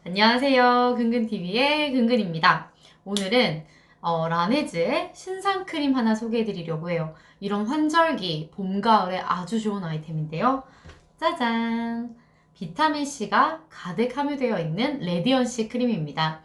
안녕하세요. 근근TV의 근근입니다. 오늘은 라네즈의 신상 크림 하나 소개해드리려고 해요. 이런 환절기, 봄, 가을에 아주 좋은 아이템인데요. 짜잔! 비타민C가 가득 함유되어 있는 레디언시 크림입니다.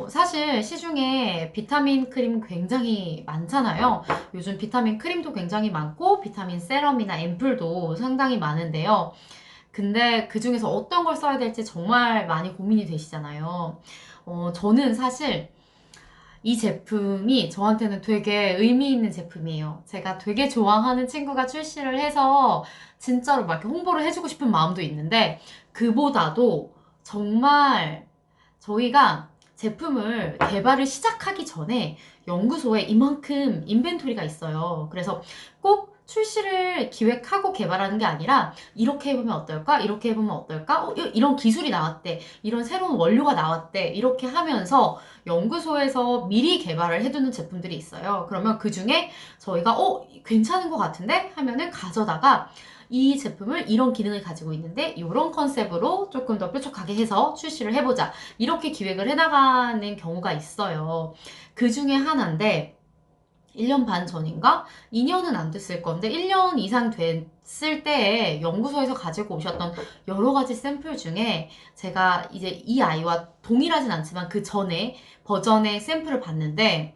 사실 시중에 비타민 크림 굉장히 많잖아요. 요즘 비타민 크림도 굉장히 많고 비타민 세럼이나 앰플도 상당히 많은데요. 근데 그 중에서 어떤 걸 써야 될지 정말 많이 고민이 되시잖아요. 저는 사실 이 제품이 저한테는 되게 의미 있는 제품이에요. 제가 되게 좋아하는 친구가 출시를 해서 진짜로 막 이렇게 홍보를 해주고 싶은 마음도 있는데, 그보다도 정말 저희가 제품을 개발을 시작하기 전에 연구소에 이만큼 인벤토리가 있어요. 그래서 꼭 출시를 기획하고 개발하는 게 아니라 이렇게 해보면 어떨까? 이렇게 해보면 어떨까? 이런 기술이 나왔대. 이런 새로운 원료가 나왔대. 이렇게 하면서 연구소에서 미리 개발을 해두는 제품들이 있어요. 그러면 그 중에 저희가 괜찮은 것 같은데? 하면은 가져다가 이 제품을 이런 기능을 가지고 있는데 이런 컨셉으로 조금 더 뾰족하게 해서 출시를 해보자. 이렇게 기획을 해나가는 경우가 있어요. 그 중에 하나인데 1년 반 전인가? 2년은 안 됐을 건데 1년 이상 됐을 때에 연구소에서 가지고 오셨던 여러 가지 샘플 중에 제가 이제 이 아이와 동일하진 않지만 그 전에 버전의 샘플을 봤는데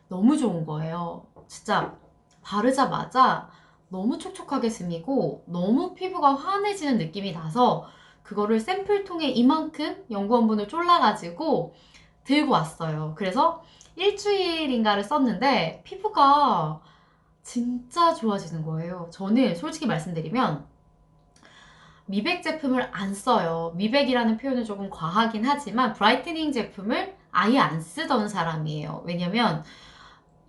너무 좋은 거예요. 진짜 바르자마자 너무 촉촉하게 스미고 너무 피부가 환해지는 느낌이 나서 그거를 샘플통에 이만큼 연구원분을 쫄라가지고 들고 왔어요. 그래서 일주일인가를 썼는데 피부가 진짜 좋아지는 거예요. 저는 솔직히 말씀드리면 미백 제품을 안 써요. 미백이라는 표현은 조금 과하긴 하지만 브라이트닝 제품을 아예 안 쓰던 사람이에요. 왜냐면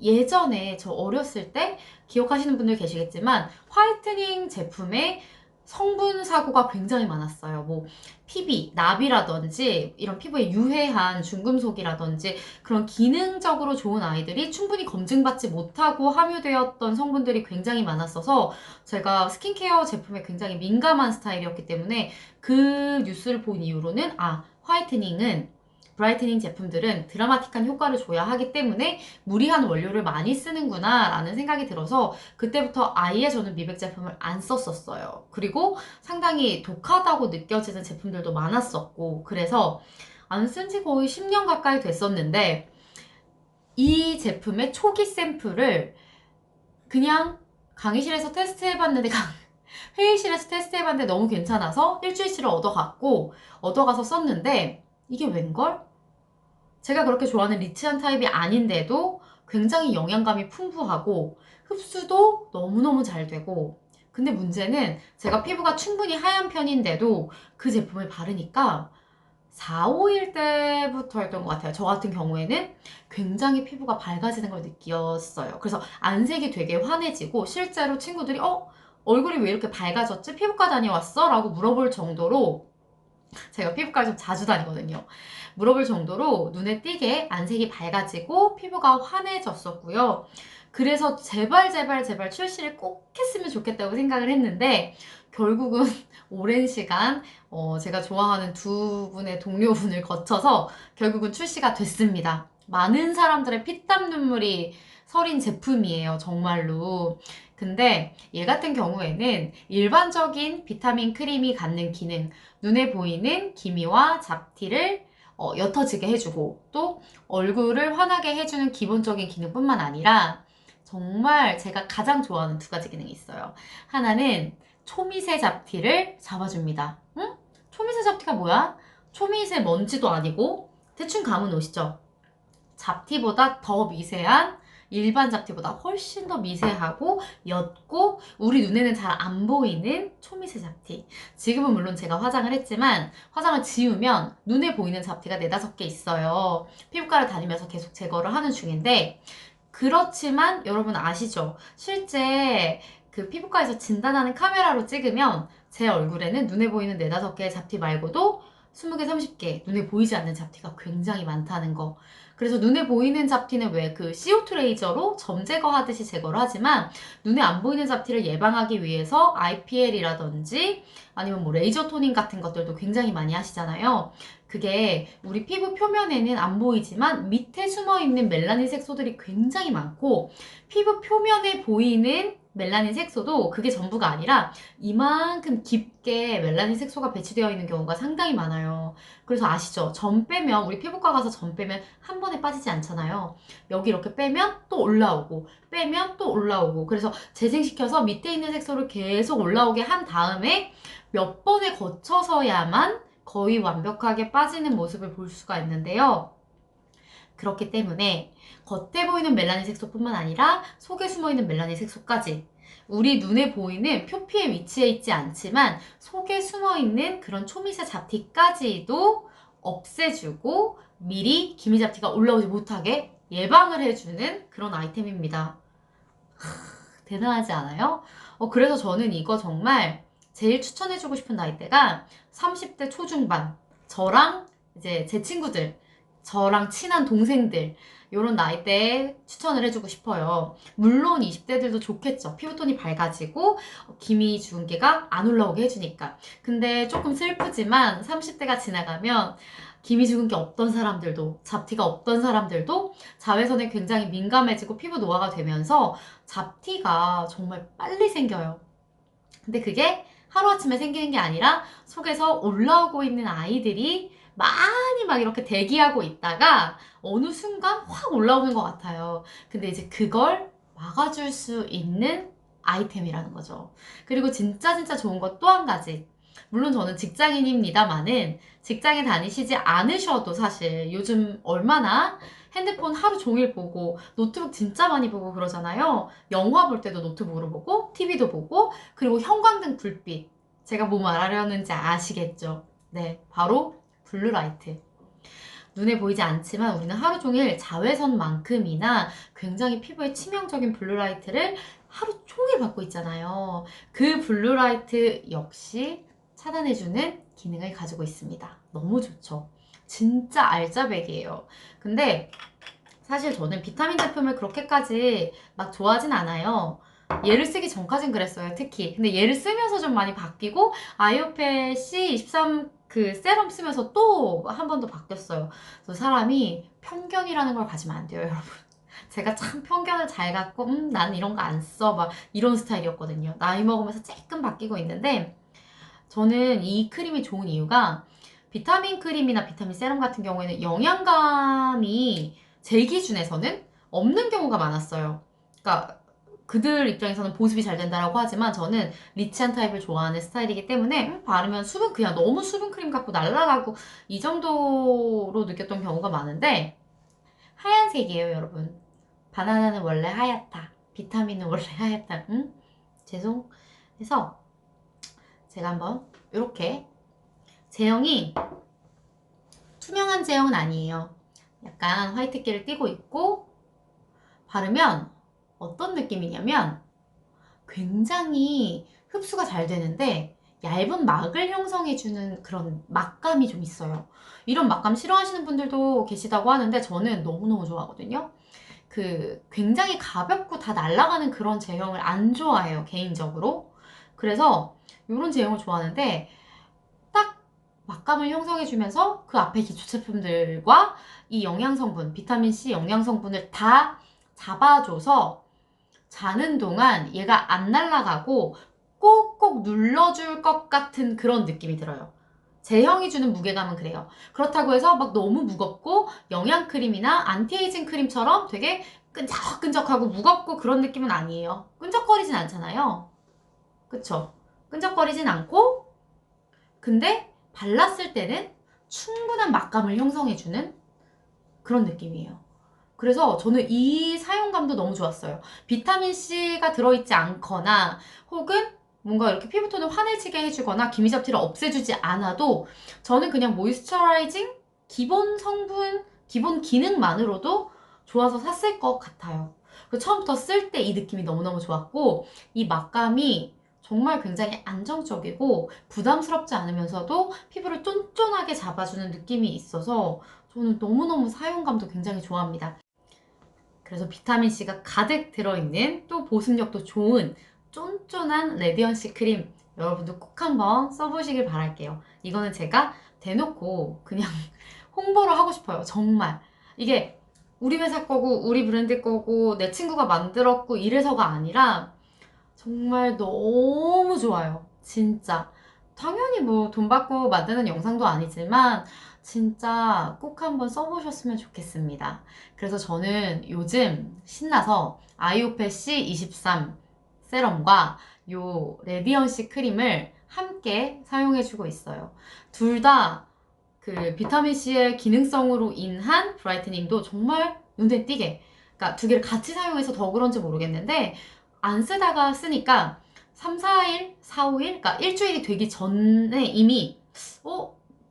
예전에 저 어렸을 때 기억하시는 분들 계시겠지만 화이트닝 제품에 성분 사고가 굉장히 많았어요. 뭐 PB, 납이라든지 이런 피부에 유해한 중금속이라든지 그런 기능적으로 좋은 아이들이 충분히 검증받지 못하고 함유되었던 성분들이 굉장히 많았어서 제가 스킨케어 제품에 굉장히 민감한 스타일이었기 때문에 그 뉴스를 본 이후로는 화이트닝은 브라이트닝 제품들은 드라마틱한 효과를 줘야 하기 때문에 무리한 원료를 많이 쓰는구나 라는 생각이 들어서 그때부터 아예 저는 미백 제품을 안 썼었어요. 그리고 상당히 독하다고 느껴지는 제품들도 많았었고 그래서 안 쓴 지 거의 10년 가까이 됐었는데 이 제품의 초기 샘플을 그냥 강의실에서 테스트해봤는데 회의실에서 테스트해봤는데 너무 괜찮아서 일주일치를 얻어가서 썼는데 이게 웬걸? 제가 그렇게 좋아하는 리치한 타입이 아닌데도 굉장히 영양감이 풍부하고 흡수도 너무너무 잘 되고 근데 문제는 제가 피부가 충분히 하얀 편인데도 그 제품을 바르니까 4, 5일 때부터였던 것 같아요. 저 같은 경우에는 굉장히 피부가 밝아지는 걸 느꼈어요. 그래서 안색이 되게 환해지고 실제로 친구들이 얼굴이 왜 이렇게 밝아졌지? 피부과 다녀왔어? 라고 물어볼 정도로 제가 피부과를 좀 자주 다니거든요. 물어볼 정도로 눈에 띄게 안색이 밝아지고 피부가 환해졌었고요. 그래서 제발 출시를 꼭 했으면 좋겠다고 생각을 했는데 결국은 오랜 시간 제가 좋아하는 두 분의 동료분을 거쳐서 결국은 출시가 됐습니다. 많은 사람들의 피땀 눈물이 서린 제품이에요. 정말로. 근데 얘 같은 경우에는 일반적인 비타민 크림이 갖는 기능, 눈에 보이는 기미와 잡티를 옅어지게 해주고 또 얼굴을 환하게 해주는 기본적인 기능뿐만 아니라 정말 제가 가장 좋아하는 두 가지 기능이 있어요. 하나는 초미세 잡티를 잡아줍니다. 응? 초미세 잡티가 뭐야? 초미세 먼지도 아니고 대충 감은 오시죠? 잡티보다 더 미세한 일반 잡티보다 훨씬 더 미세하고 옅고 우리 눈에는 잘 안 보이는 초미세 잡티. 지금은 물론 제가 화장을 했지만 화장을 지우면 눈에 보이는 잡티가 4-5개 있어요. 피부과를 다니면서 계속 제거를 하는 중인데 그렇지만 여러분 아시죠? 실제 그 피부과에서 진단하는 카메라로 찍으면 제 얼굴에는 눈에 보이는 4-5개의 잡티 말고도 20개, 30개 눈에 보이지 않는 잡티가 굉장히 많다는 거. 그래서 눈에 보이는 잡티는 왜 그 CO2 레이저로 점 제거하듯이 제거를 하지만 눈에 안 보이는 잡티를 예방하기 위해서 IPL이라든지 아니면 뭐 레이저 토닝 같은 것들도 굉장히 많이 하시잖아요. 그게 우리 피부 표면에는 안 보이지만 밑에 숨어 있는 멜라닌 색소들이 굉장히 많고 피부 표면에 보이는 멜라닌 색소도 그게 전부가 아니라 이만큼 깊게 멜라닌 색소가 배치되어 있는 경우가 상당히 많아요. 그래서 아시죠? 점 빼면 우리 피부과 가서 점 빼면 한 번에 빠지지 않잖아요. 여기 이렇게 빼면 또 올라오고 빼면 또 올라오고 그래서 재생시켜서 밑에 있는 색소를 계속 올라오게 한 다음에 몇 번에 거쳐서야만 거의 완벽하게 빠지는 모습을 볼 수가 있는데요. 그렇기 때문에 겉에 보이는 멜라닌 색소뿐만 아니라 속에 숨어있는 멜라닌 색소까지 우리 눈에 보이는 표피에 위치해 있지 않지만 속에 숨어있는 그런 초미세 잡티까지도 없애주고 미리 기미 잡티가 올라오지 못하게 예방을 해주는 그런 아이템입니다. 대단하지 않아요? 그래서 저는 이거 정말 제일 추천해주고 싶은 나이대가 30대 초중반 저랑 이제 제 친구들 저랑 친한 동생들 요런 나이대에 추천을 해주고 싶어요. 물론 20대들도 좋겠죠. 피부톤이 밝아지고 기미 주근깨가 안 올라오게 해주니까. 근데 조금 슬프지만 30대가 지나가면 기미 주근깨 없던 사람들도 잡티가 없던 사람들도 자외선에 굉장히 민감해지고 피부 노화가 되면서 잡티가 정말 빨리 생겨요. 근데 그게 하루아침에 생기는 게 아니라 속에서 올라오고 있는 아이들이 많이 막 이렇게 대기하고 있다가 어느 순간 확 올라오는 것 같아요. 근데 이제 그걸 막아줄 수 있는 아이템이라는 거죠. 그리고 진짜 좋은 것 또 한 가지. 물론 저는 직장인입니다만은 직장에 다니시지 않으셔도 사실 요즘 얼마나 핸드폰 하루 종일 보고 노트북 진짜 많이 보고 그러잖아요. 영화 볼 때도 노트북으로 보고 TV도 보고 그리고 형광등 불빛 제가 뭐 말하려는지 아시겠죠? 네, 바로 블루라이트. 눈에 보이지 않지만 우리는 하루 종일 자외선만큼이나 굉장히 피부에 치명적인 블루라이트를 하루 종일 받고 있잖아요. 그 블루라이트 역시 차단해주는 기능을 가지고 있습니다. 너무 좋죠. 진짜 알짜배기예요. 근데 사실 저는 비타민 제품을 그렇게까지 막 좋아하진 않아요. 얘를 쓰기 전까진 그랬어요, 특히. 근데 얘를 쓰면서 좀 많이 바뀌고, 아이오페 C23 그 세럼 쓰면서 또 한 번 더 바뀌었어요. 그래서 사람이 편견이라는 걸 가지면 안 돼요, 여러분. 제가 참 편견을 잘 갖고, 나는 이런 거 안 써. 막 이런 스타일이었거든요. 나이 먹으면서 조금 바뀌고 있는데, 저는 이 크림이 좋은 이유가 비타민 크림이나 비타민 세럼 같은 경우에는 영양감이 제 기준에서는 없는 경우가 많았어요. 그러니까 그들 입장에서는 보습이 잘 된다라고 하지만 저는 리치한 타입을 좋아하는 스타일이기 때문에 바르면 수분 그냥 너무 수분 크림 같고 날아가고 이 정도로 느꼈던 경우가 많은데 하얀색이에요, 여러분. 바나나는 원래 하얗다. 비타민은 원래 하얗다. 응? 죄송. 그래서 제가 한번 이렇게 제형이 투명한 제형은 아니에요. 약간 화이트기를 띠고 있고 바르면 어떤 느낌이냐면 굉장히 흡수가 잘 되는데 얇은 막을 형성해주는 그런 막감이 좀 있어요. 이런 막감 싫어하시는 분들도 계시다고 하는데 저는 너무너무 좋아하거든요. 그 굉장히 가볍고 다 날아가는 그런 제형을 안 좋아해요, 개인적으로. 그래서 이런 제형을 좋아하는데 딱 막감을 형성해주면서 그 앞에 기초 제품들과 이 영양성분, 비타민C 영양성분을 다 잡아줘서 자는 동안 얘가 안 날아가고 꼭꼭 눌러줄 것 같은 그런 느낌이 들어요. 제형이 주는 무게감은 그래요. 그렇다고 해서 막 너무 무겁고 영양크림이나 안티에이징 크림처럼 되게 끈적끈적하고 무겁고 그런 느낌은 아니에요. 끈적거리진 않잖아요. 그쵸? 끈적거리진 않고 근데 발랐을 때는 충분한 막감을 형성해주는 그런 느낌이에요. 그래서 저는 이 사용감도 너무 좋았어요. 비타민C가 들어있지 않거나 혹은 뭔가 이렇게 피부톤을 환해지게 해주거나 기미잡티를 없애주지 않아도 저는 그냥 모이스처라이징 기본 성분, 기본 기능만으로도 좋아서 샀을 것 같아요. 처음부터 쓸 때 이 느낌이 너무너무 좋았고 이 막감이 정말 굉장히 안정적이고 부담스럽지 않으면서도 피부를 쫀쫀하게 잡아주는 느낌이 있어서 저는 너무너무 사용감도 굉장히 좋아합니다. 그래서 비타민C가 가득 들어있는 또 보습력도 좋은 쫀쫀한 레디언시 크림 여러분도 꼭 한번 써보시길 바랄게요. 이거는 제가 대놓고 그냥 홍보를 하고 싶어요. 정말. 이게 우리 회사 거고 우리 브랜드 거고 내 친구가 만들었고 이래서가 아니라 정말 너무 좋아요. 진짜. 당연히 뭐 돈 받고 만드는 영상도 아니지만 진짜 꼭 한번 써보셨으면 좋겠습니다. 그래서 저는 요즘 신나서 아이오페 C23 세럼과 요 레디언시 크림을 함께 사용해주고 있어요. 둘 다 그 비타민C의 기능성으로 인한 브라이트닝도 정말 눈에 띄게, 그러니까 두 개를 같이 사용해서 더 그런지 모르겠는데 안 쓰다가 쓰니까 3, 4일, 4, 5일, 그러니까 일주일이 되기 전에 이미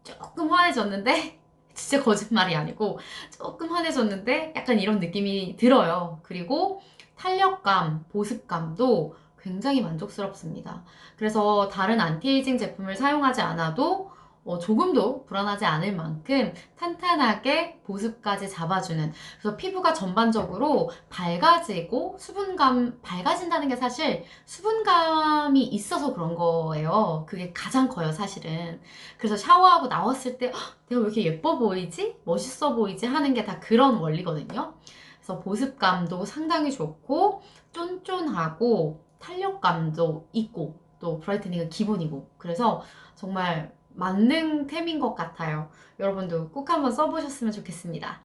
조금 환해졌는데 진짜 거짓말이 아니고 조금 환해졌는데 약간 이런 느낌이 들어요. 그리고 탄력감, 보습감도 굉장히 만족스럽습니다. 그래서 다른 안티에이징 제품을 사용하지 않아도 조금도 불안하지 않을 만큼 탄탄하게 보습까지 잡아주는, 그래서 피부가 전반적으로 밝아지고 밝아진다는 게 사실 수분감이 있어서 그런 거예요. 그게 가장 커요, 사실은. 그래서 샤워하고 나왔을 때 내가 왜 이렇게 예뻐 보이지? 멋있어 보이지? 하는 게 다 그런 원리거든요. 그래서 보습감도 상당히 좋고 쫀쫀하고 탄력감도 있고 또 브라이트닝은 기본이고, 그래서 정말 만능템인 것 같아요. 여러분도 꼭 한번 써보셨으면 좋겠습니다.